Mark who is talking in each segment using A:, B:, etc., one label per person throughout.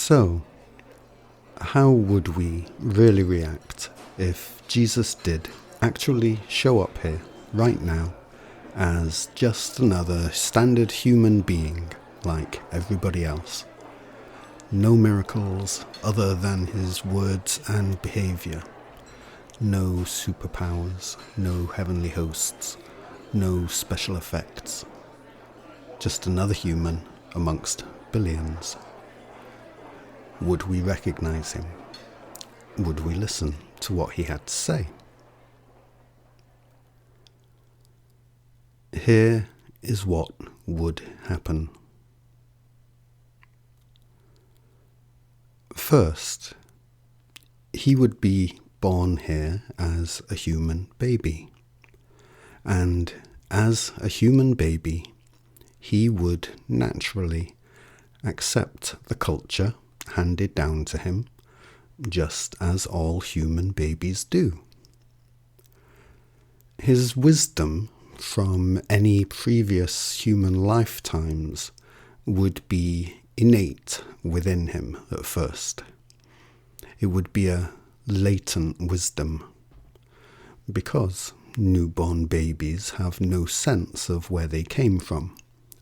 A: So, how would we really react if Jesus did actually show up here, right now, as just another standard human being like everybody else? No miracles other than his words and behaviour. No superpowers, no heavenly hosts, no special effects. Just another human amongst billions. Would we recognise him? Would we listen to what he had to say? Here is what would happen. First, he would be born here as a human baby. And as a human baby, he would naturally accept the culture handed down to him, just as all human babies do. His wisdom from any previous human lifetimes would be innate within him at first. It would be a latent wisdom, because newborn babies have no sense of where they came from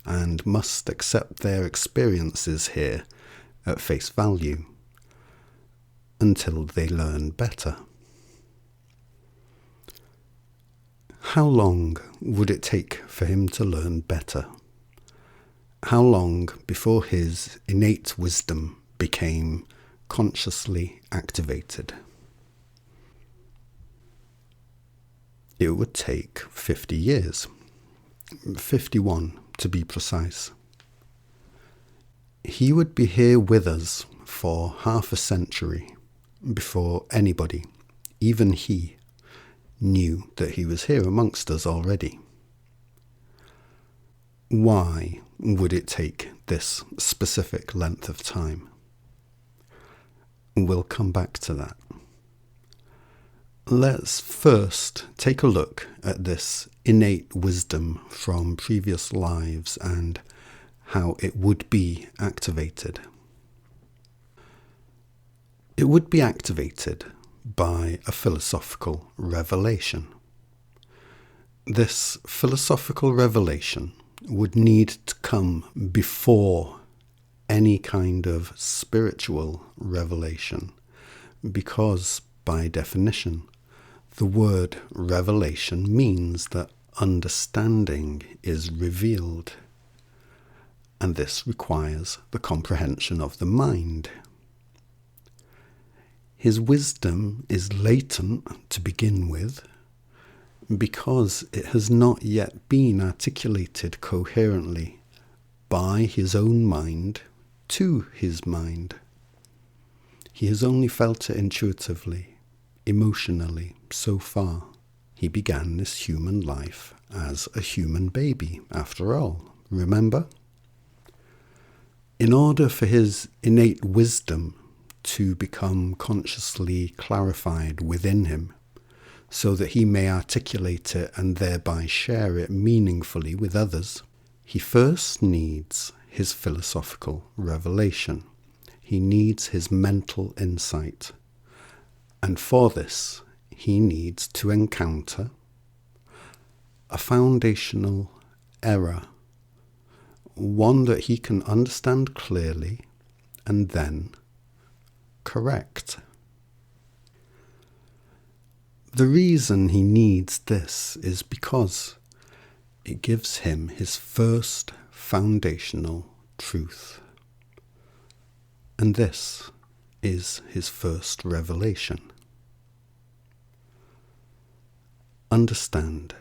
A: and must accept their experiences here at face value until they learn better. How long would it take for him to learn better? How long before his innate wisdom became consciously activated? It would take 50 years. 51 to be precise. He would be here with us for half a century before anybody, even he, knew that he was here amongst us already. Why would it take this specific length of time? We'll come back to that. Let's first take a look at this innate wisdom from previous lives and how it would be activated. It would be activated by a philosophical revelation. This philosophical revelation would need to come before any kind of spiritual revelation, because by definition, the word revelation means that understanding is revealed, and this requires the comprehension of the mind. His wisdom is latent to begin with, because it has not yet been articulated coherently by his own mind to his mind. He has only felt it intuitively, emotionally, so far. He began this human life as a human baby, after all, remember? In order for his innate wisdom to become consciously clarified within him, so that he may articulate it and thereby share it meaningfully with others, he first needs his philosophical revelation. He needs his mental insight. And for this, he needs to encounter a foundational error, one that he can understand clearly and then correct. The reason he needs this is because it gives him his first foundational truth. And this is his first revelation. Understand,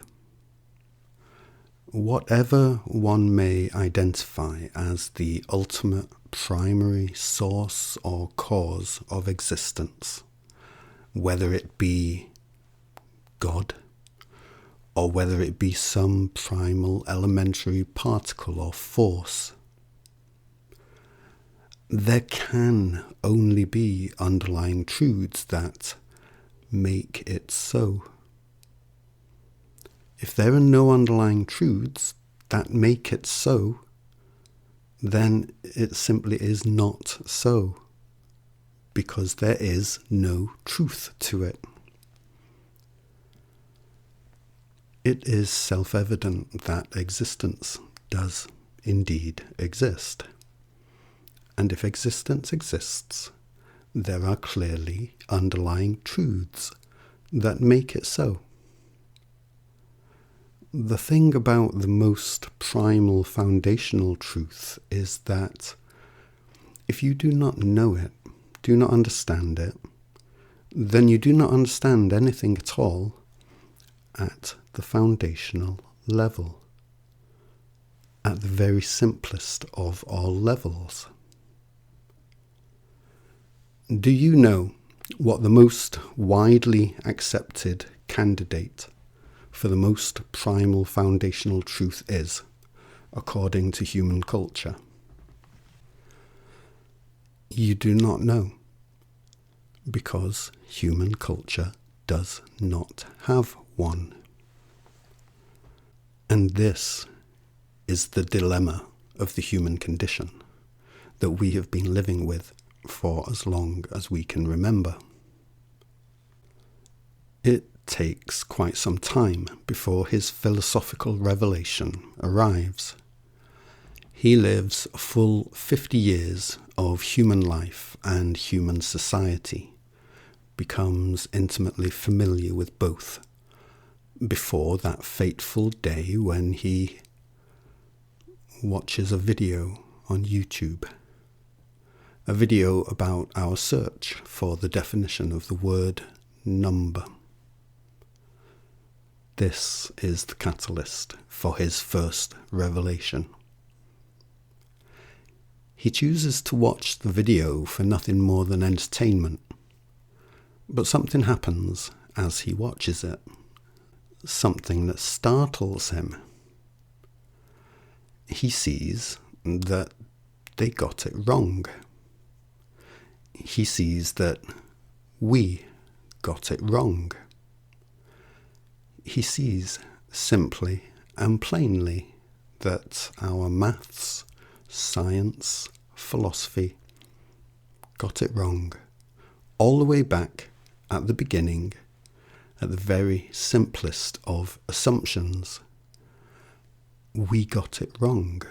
A: whatever one may identify as the ultimate primary source or cause of existence, whether it be God, or whether it be some primal elementary particle or force, there can only be underlying truths that make it so. If there are no underlying truths that make it so, then it simply is not so. because there is no truth to it. It is self-evident that existence does indeed exist. And if existence exists, there are clearly underlying truths that make it so. The thing about the most primal foundational truth is that if you do not know it, do not understand it, then you do not understand anything at all at the foundational level, at the very simplest of all levels. Do you know what the most widely accepted candidate for the most primal foundational truth is, according to human culture? You do not know, because human culture does not have one. And this is the dilemma of the human condition that we have been living with for as long as we can remember. It takes quite some time before his philosophical revelation arrives. He lives a full 50 years of human life and human society, becomes intimately familiar with both, before that fateful day when he watches a video on YouTube, a video about our search for the definition of the word number. This is the catalyst for his first revelation. He chooses to watch the video for nothing more than entertainment, but something happens as he watches it, something that startles him. He sees that they got it wrong. He sees that we got it wrong. He sees simply and plainly that our maths, science, philosophy got it wrong, all the way back at the beginning, at the very simplest of assumptions. We got it wrong.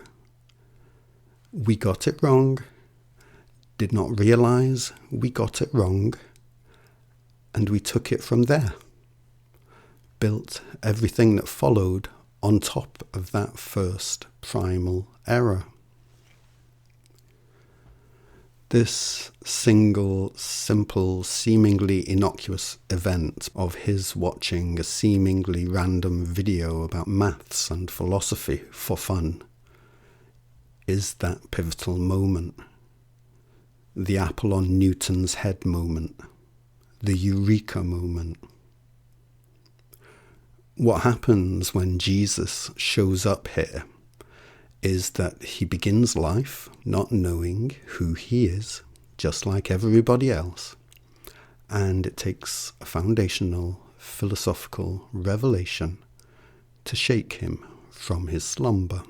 A: We got it wrong, did not realize we got it wrong, and we took it from there. Built everything that followed on top of that first primal error. This single, simple, seemingly innocuous event of his watching a seemingly random video about maths and philosophy for fun is that pivotal moment. The apple on Newton's head moment. The eureka moment. What happens when Jesus shows up here is that he begins life not knowing who he is, just like everybody else, and it takes a foundational philosophical revelation to shake him from his slumber.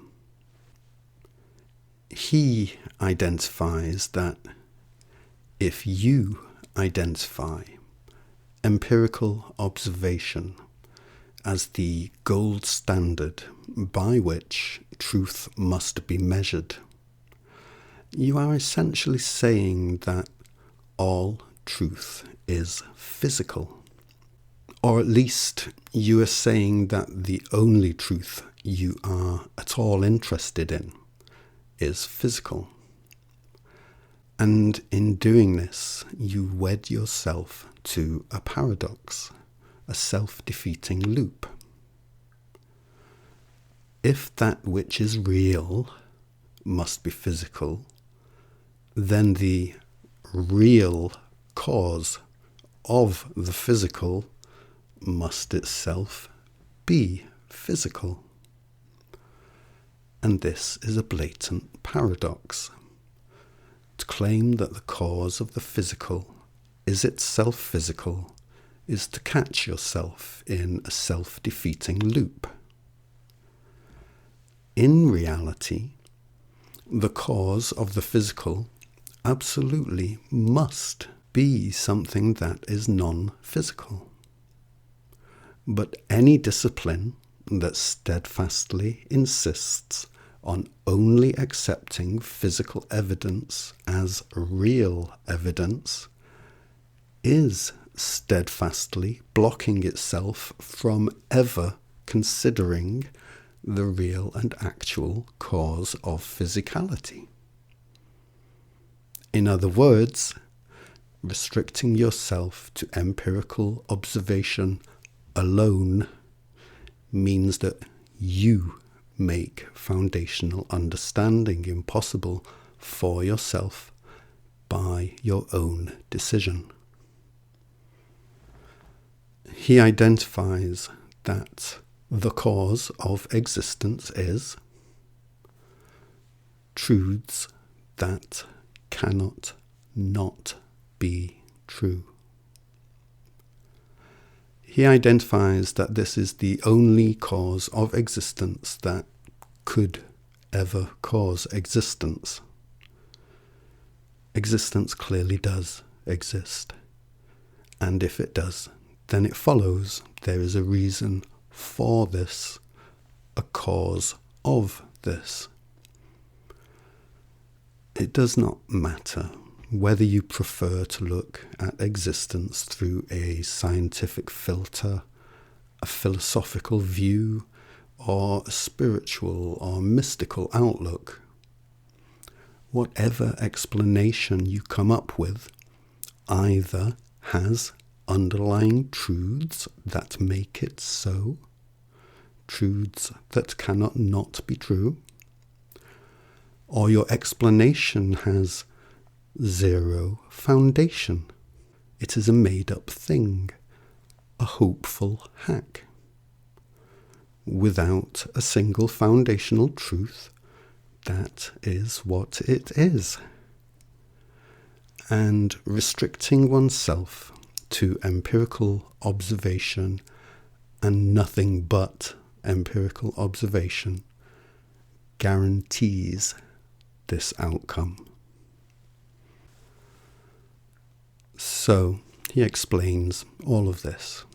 A: He identifies that if you identify empirical observation as the gold standard by which truth must be measured, you are essentially saying that all truth is physical. Or at least you are saying that the only truth you are at all interested in is physical. And in doing this, you wed yourself to a paradox, a self-defeating loop. If that which is real must be physical, then the real cause of the physical must itself be physical. And this is a blatant paradox. To claim that the cause of the physical is itself physical is to catch yourself in a self-defeating loop. In reality, the cause of the physical absolutely must be something that is non-physical. But any discipline that steadfastly insists on only accepting physical evidence as real evidence is steadfastly blocking itself from ever considering the real and actual cause of physicality. In other words, restricting yourself to empirical observation alone means that you make foundational understanding impossible for yourself by your own decision. He identifies that the cause of existence is truths that cannot not be true. He identifies that this is the only cause of existence that could ever cause existence. Existence clearly does exist, and if it does, then it follows there is a reason for this, a cause of this. It does not matter whether you prefer to look at existence through a scientific filter, a philosophical view, or a spiritual or mystical outlook. Whatever explanation you come up with either has underlying truths that make it so, truths that cannot not be true, or your explanation has zero foundation. It is a made-up thing, a hopeful hack, without a single foundational truth. That is what it is. And restricting oneself to empirical observation and nothing but empirical observation guarantees this outcome. So he explains all of this.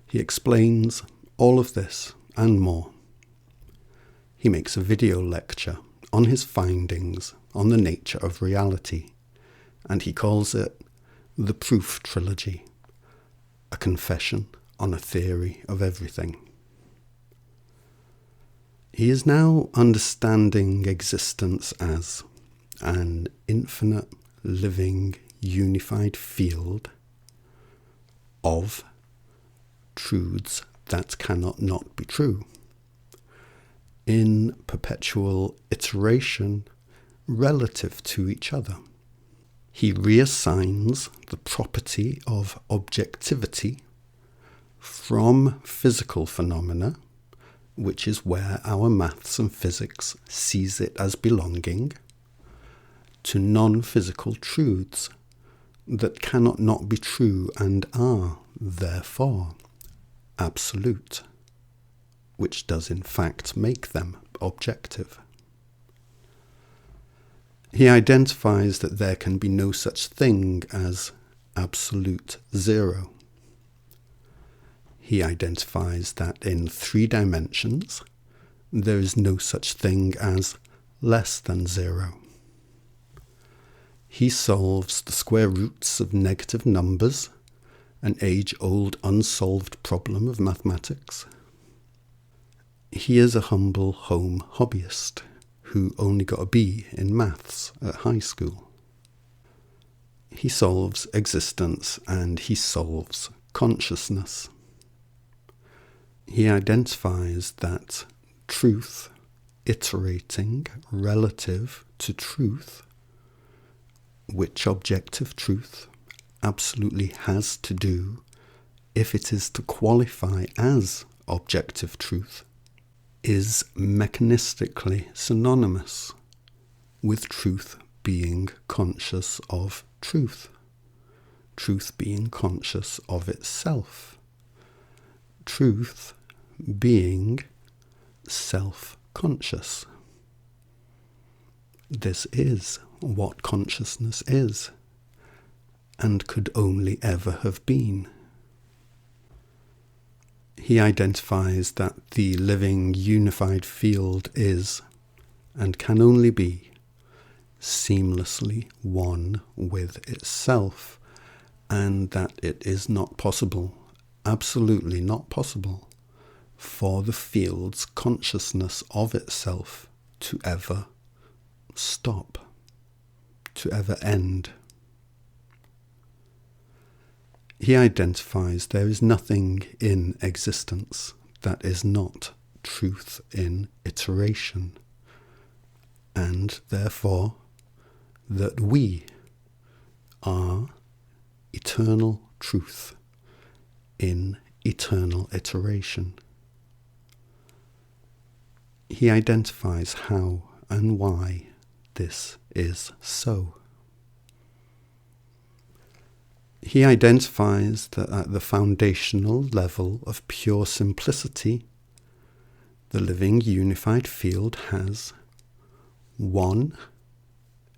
A: He explains all of this and more. He makes a video lecture on his findings on the nature of reality, and he calls it the Proof Trilogy, a confession on a theory of everything. He is now understanding existence as an infinite, living, unified field of truths that cannot not be true, in perpetual iteration relative to each other. He reassigns the property of objectivity from physical phenomena, which is where our maths and physics sees it as belonging, to non-physical truths that cannot not be true and are, therefore, absolute, which does in fact make them objective. He identifies that there can be no such thing as absolute zero. He identifies that in 3 dimensions, there is no such thing as less than zero. He solves the square roots of negative numbers, an age-old unsolved problem of mathematics. He is a humble home hobbyist who only got a B in maths at high school. He solves existence and he solves consciousness. He identifies that truth, iterating relative to truth, which objective truth absolutely has to do if it is to qualify as objective truth, is mechanistically synonymous with truth being conscious of truth, truth being conscious of itself, truth being self-conscious. This is what consciousness is, and could only ever have been. He identifies that the living unified field is, and can only be, seamlessly one with itself, and that it is not possible, absolutely not possible, for the field's consciousness of itself to ever stop, to ever end. He identifies there is nothing in existence that is not truth in iteration, and therefore that we are eternal truth in eternal iteration. He identifies how and why this is so. He identifies that at the foundational level of pure simplicity, the living unified field has one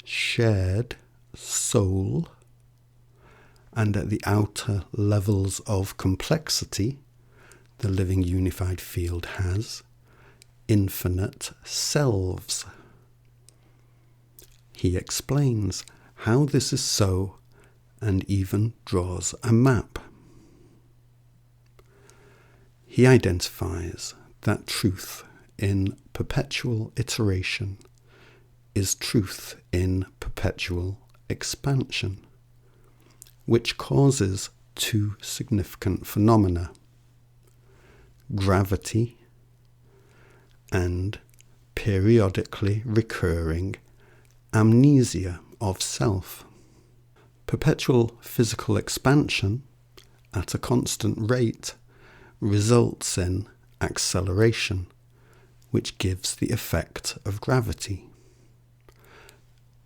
A: shared soul, and at the outer levels of complexity, the living unified field has infinite selves. He explains how this is so and even draws a map. He identifies that truth in perpetual iteration is truth in perpetual expansion, which causes two significant phenomena: gravity and periodically recurring amnesia of self. Perpetual physical expansion at a constant rate results in acceleration, which gives the effect of gravity.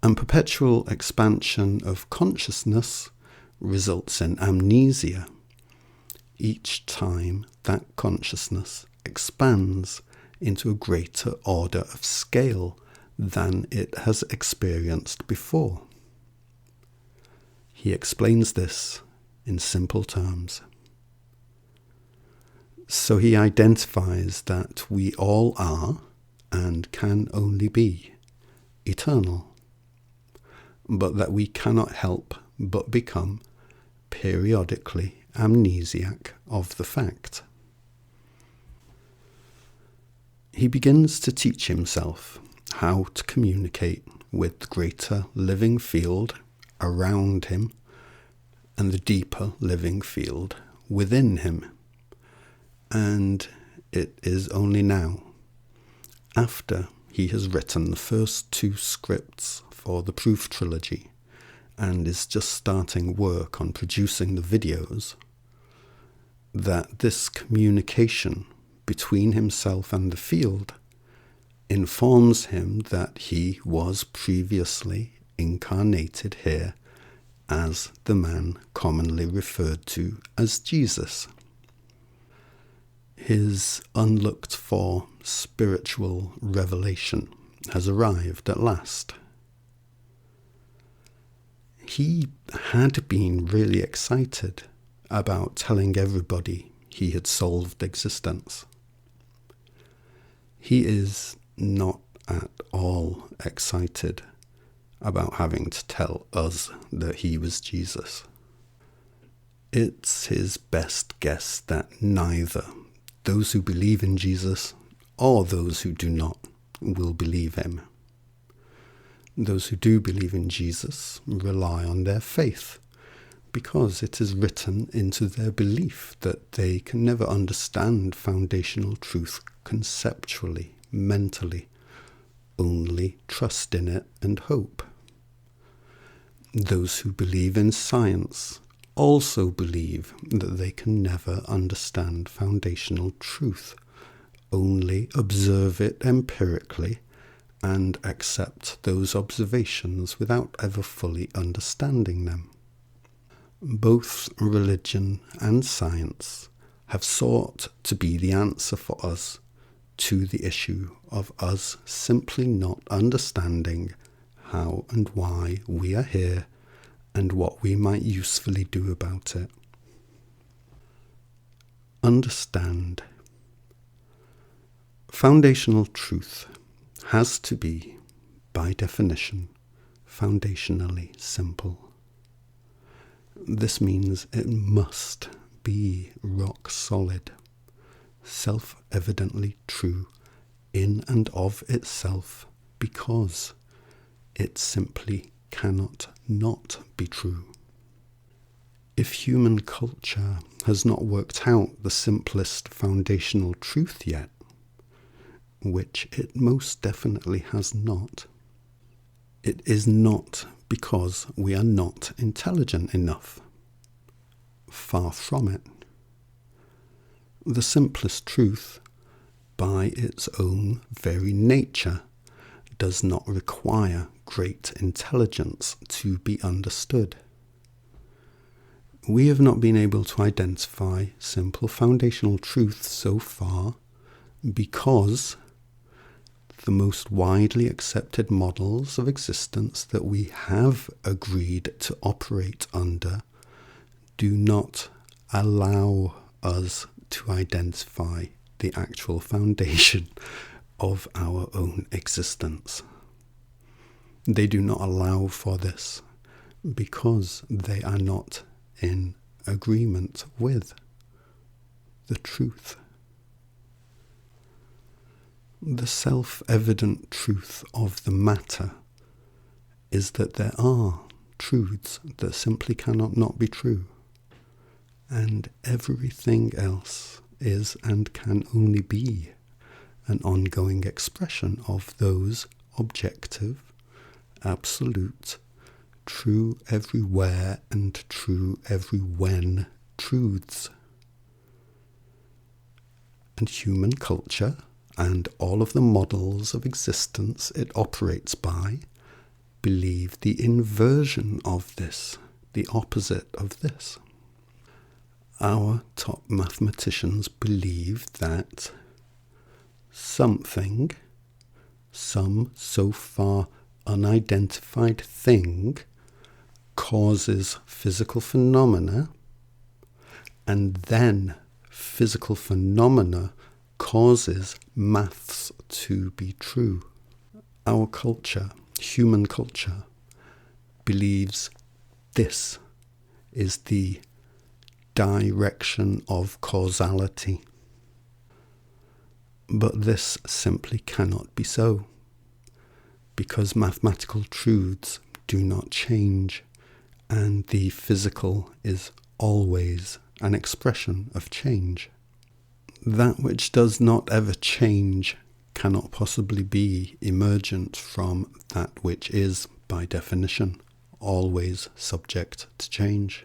A: And perpetual expansion of consciousness results in amnesia each time that consciousness expands into a greater order of scale than it has experienced before. He explains this in simple terms. So he identifies that we all are, and can only be, eternal, but that we cannot help but become periodically amnesiac of the fact. He begins to teach himself how to communicate with the greater living field around him and the deeper living field within him. And it is only now, after he has written the first two scripts for the Proof Trilogy and is just starting work on producing the videos, that this communication between himself and the field informs him that he was previously incarnated here as the man commonly referred to as Jesus. His unlooked-for spiritual revelation has arrived at last. He had been really excited about telling everybody he had solved existence. He is not at all excited about having to tell us that he was Jesus. It's his best guess that neither those who believe in Jesus or those who do not will believe him. Those who do believe in Jesus rely on their faith, because it is written into their belief that they can never understand foundational truth conceptually, mentally, only trust in it and hope. Those who believe in science also believe that they can never understand foundational truth, only observe it empirically and accept those observations without ever fully understanding them. Both religion and science have sought to be the answer for us to the issue of us simply not understanding how and why we are here and what we might usefully do about it. Understand. Foundational truth has to be, by definition, foundationally simple. This means it must be rock solid, self-evidently true in and of itself, because it simply cannot not be true. If human culture has not worked out the simplest foundational truth yet, which it most definitely has not, it is not because we are not intelligent enough. Far from it. The simplest truth, by its own very nature, does not require great intelligence to be understood. We have not been able to identify simple foundational truths so far because the most widely accepted models of existence that we have agreed to operate under do not allow us to identify the actual foundation of our own existence. They do not allow for this because they are not in agreement with the truth. The self-evident truth of the matter is that there are truths that simply cannot not be true, and everything else is and can only be an ongoing expression of those objective, absolute, true everywhere and true every when truths. And human culture and all of the models of existence it operates by believe the inversion of this, the opposite of this. Our top mathematicians believe that something, some so far unidentified thing, causes physical phenomena, and then physical phenomena causes maths to be true. Our culture, human culture, believes this is the direction of causality. But this simply cannot be so, because mathematical truths do not change, and the physical is always an expression of change. That which does not ever change cannot possibly be emergent from that which is, by definition, always subject to change.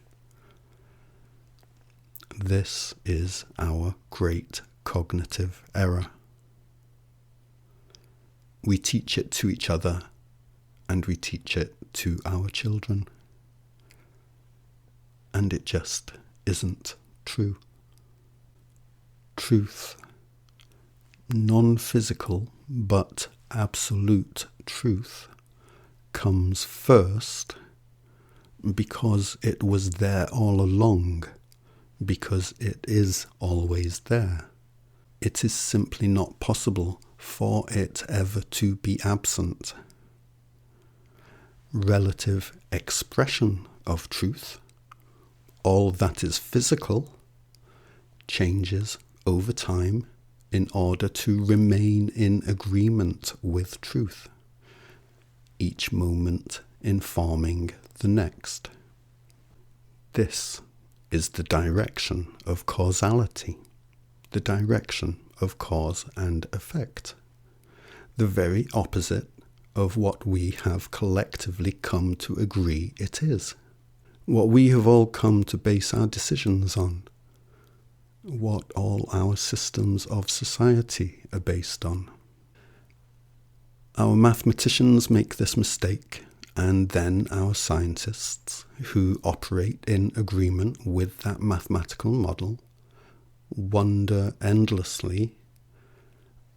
A: This is our great cognitive error. We teach it to each other, and we teach it to our children. And it just isn't true. Truth, non-physical but absolute truth, comes first because it was there all along, because it is always there. It is simply not possible for it ever to be absent. Relative expression of truth, all that is physical, changes over time in order to remain in agreement with truth, each moment informing the next. This is the direction of causality, the direction of cause and effect, the very opposite of what we have collectively come to agree it is, what we have all come to base our decisions on, what all our systems of society are based on. Our mathematicians make this mistake, and then our scientists, who operate in agreement with that mathematical model, wonder endlessly,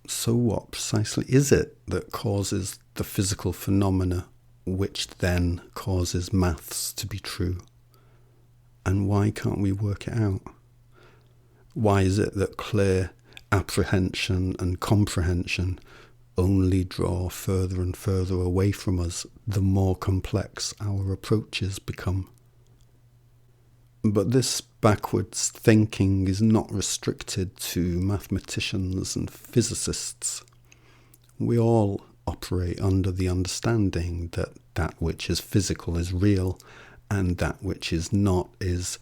A: so what precisely is it that causes the physical phenomena which then causes maths to be true? And why can't we work it out? Why is it that clear apprehension and comprehension only draw further and further away from us the more complex our approaches become? But this backwards thinking is not restricted to mathematicians and physicists. We all operate under the understanding that that which is physical is real, and that which is not is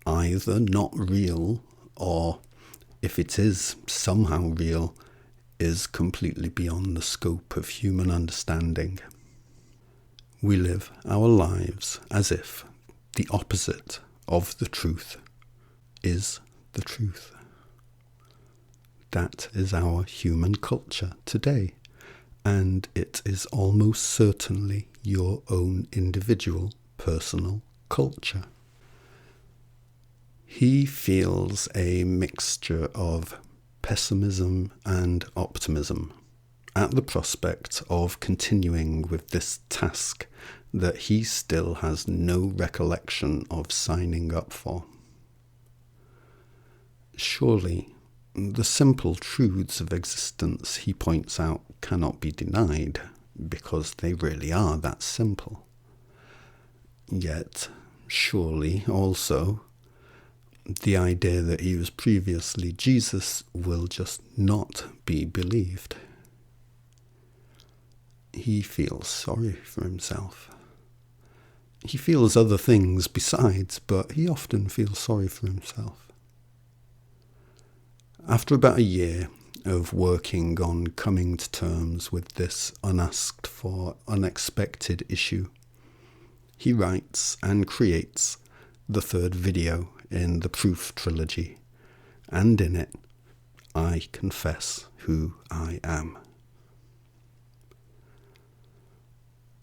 A: either not real, or if it is somehow real, is completely beyond the scope of human understanding. We live our lives as if the opposite of the truth is the truth. That is our human culture today, and it is almost certainly your own individual personal culture. He feels a mixture of pessimism and optimism at the prospect of continuing with this task that he still has no recollection of signing up for. Surely, the simple truths of existence, he points out, cannot be denied, because they really are that simple. Yet, surely also, the idea that he was previously Jesus will just not be believed. He feels sorry for himself. He feels other things besides, but he often feels sorry for himself. After about a year of working on coming to terms with this unasked for, unexpected issue, he writes and creates the third video in the Proof trilogy, and in it, I confess who I am.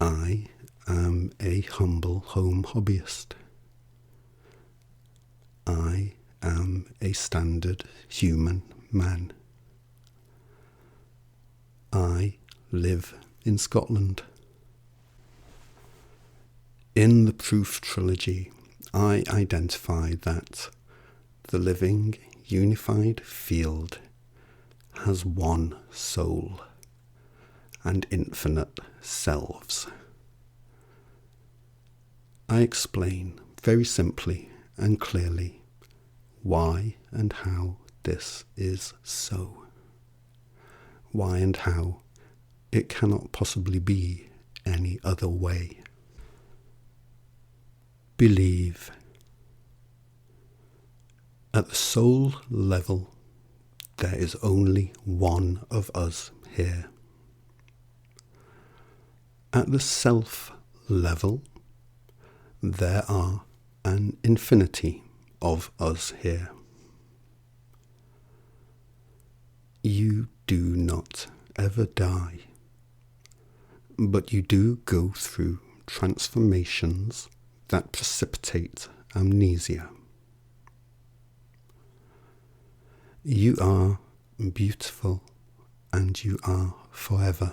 A: I am a humble home hobbyist. I am a standard human man. I live in Scotland. In the Proof trilogy, I identify that the living, unified field has one soul and infinite selves. I explain very simply and clearly why and how this is so. Why and how it cannot possibly be any other way. Believe. At the soul level, there is only one of us here. At the self level, there are an infinity of us here. You do not ever die, but you do go through transformations that precipitate amnesia. You are beautiful and you are forever.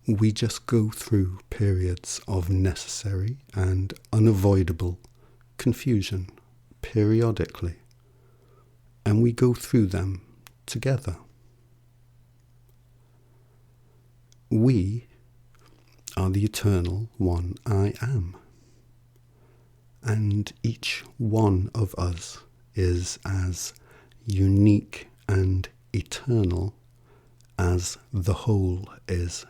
A: We just go through periods of necessary and unavoidable confusion periodically, and we go through them together. We are the eternal one I am, and each one of us is as unique and eternal as the whole is.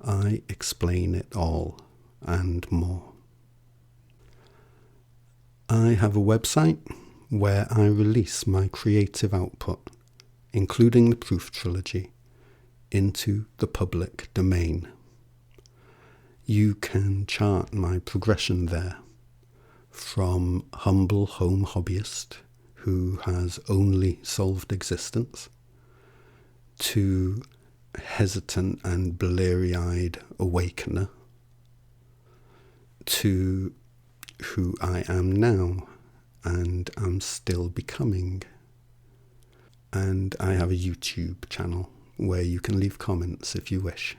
A: I explain it all and more. I have a website where I release my creative output, including the Proof trilogy, into the public domain. You can chart my progression there, from humble home hobbyist who has only solved existence, to hesitant and bleary-eyed awakener, to who I am now and am still becoming. And I have a YouTube channel where you can leave comments if you wish.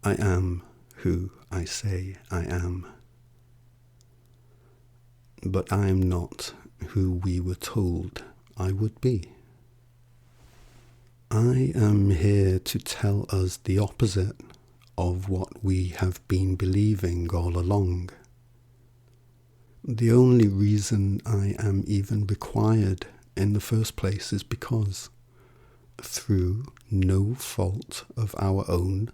A: I am who I say I am, but I am not who we were told I would be. I am here to tell us the opposite of what we have been believing all along. The only reason I am even required in the first place is because, through no fault of our own,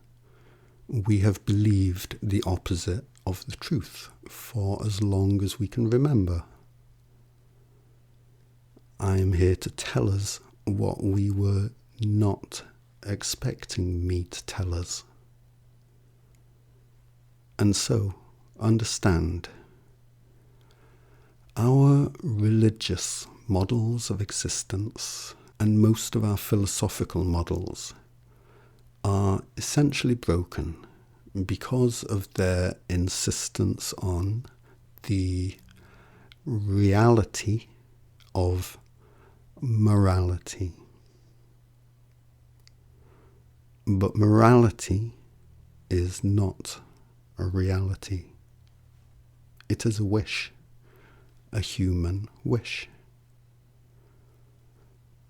A: we have believed the opposite of the truth for as long as we can remember. I am here to tell us what we were not expecting me to tell us. And so, understand, our religious models of existence and most of our philosophical models are essentially broken because of their insistence on the reality of morality. But morality is not a reality. It is a wish, a human wish.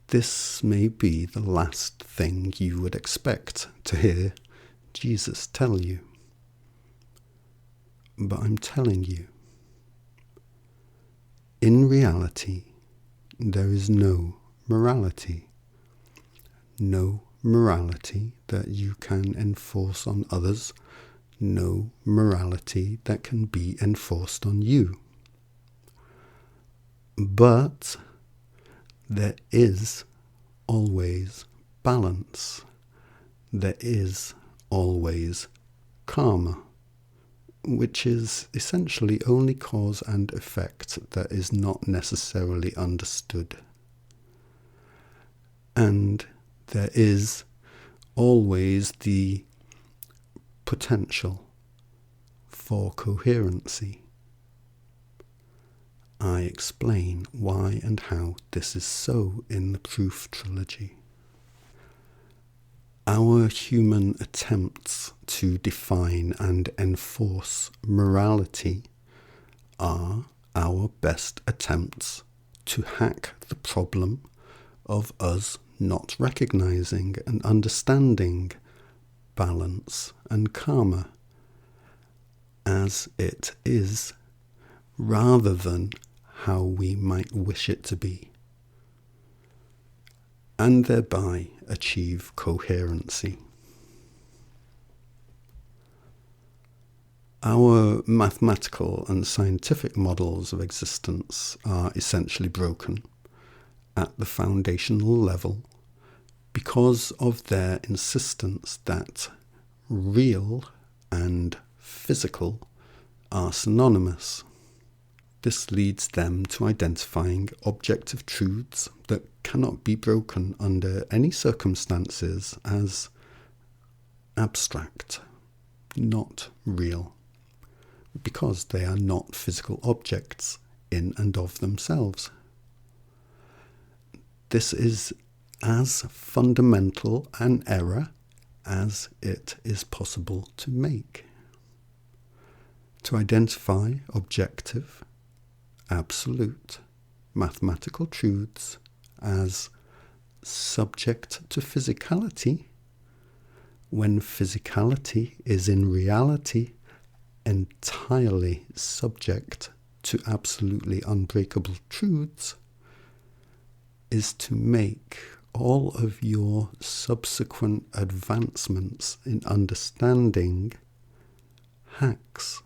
A: This may be the last thing you would expect to hear Jesus tell you. But I'm telling you, in reality, there is no morality. No morality that you can enforce on others. No morality that can be enforced on you. But there is always balance. There is always karma, which is essentially only cause and effect that is not necessarily understood. And there is always the potential for coherency. I explain why and how this is so in the Proof Trilogy. Our human attempts to define and enforce morality are our best attempts to hack the problem of us not recognizing and understanding balance and karma as it is, rather than how we might wish it to be, and thereby achieve coherency. Our mathematical and scientific models of existence are essentially broken at the foundational level because of their insistence that real and physical are synonymous. This leads them to identifying objective truths that cannot be broken under any circumstances as abstract, not real, because they are not physical objects in and of themselves. This is as fundamental an error as it is possible to make. To identify objective, absolute, mathematical truths as subject to physicality, when physicality is in reality entirely subject to absolutely unbreakable truths, is to make all of your subsequent advancements in understanding hacks.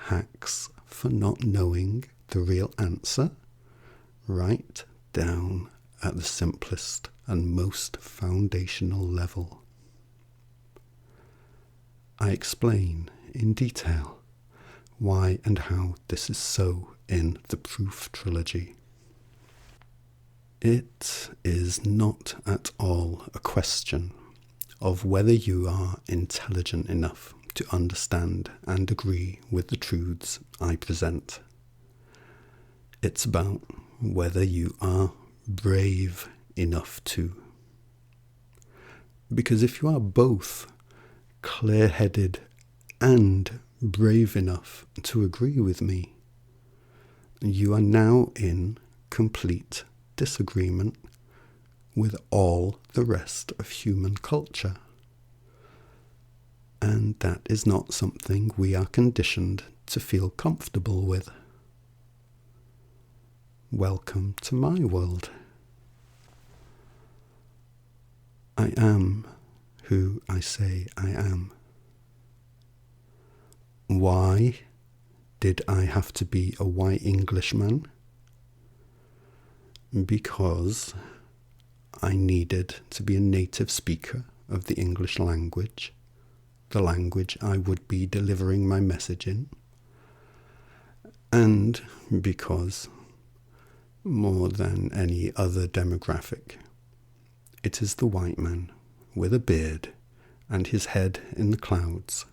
A: Hacks for not knowing the real answer, right down at the simplest and most foundational level. I explain in detail why and how this is so in the Proof Trilogy. It is not at all a question of whether you are intelligent enough to understand and agree with the truths I present. It's about whether you are brave enough to. Because if you are both clear-headed and brave enough to agree with me, you are now in complete disagreement with all the rest of human culture. And that is not something we are conditioned to feel comfortable with. Welcome to my world. I am who I say I am. Why did I have to be a white Englishman? Because I needed to be a native speaker of the English language, the language I would be delivering my message in, and because, more than any other demographic, it is the white man with a beard and his head in the clouds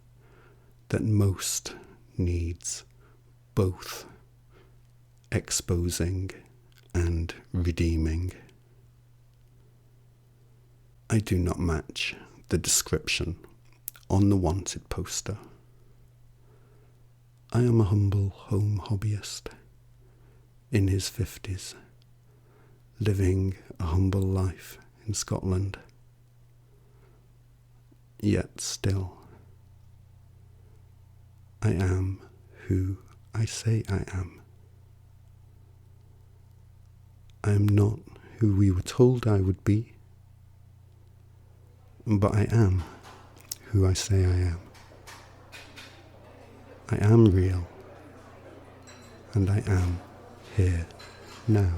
A: that most needs both exposing and redeeming. I do not match the description on the wanted poster. I am a humble home hobbyist in his 50s, living a humble life in Scotland. Yet still, I am who I say I am. I am not who we were told I would be, but I am who I say I am. I am real, and I am here now.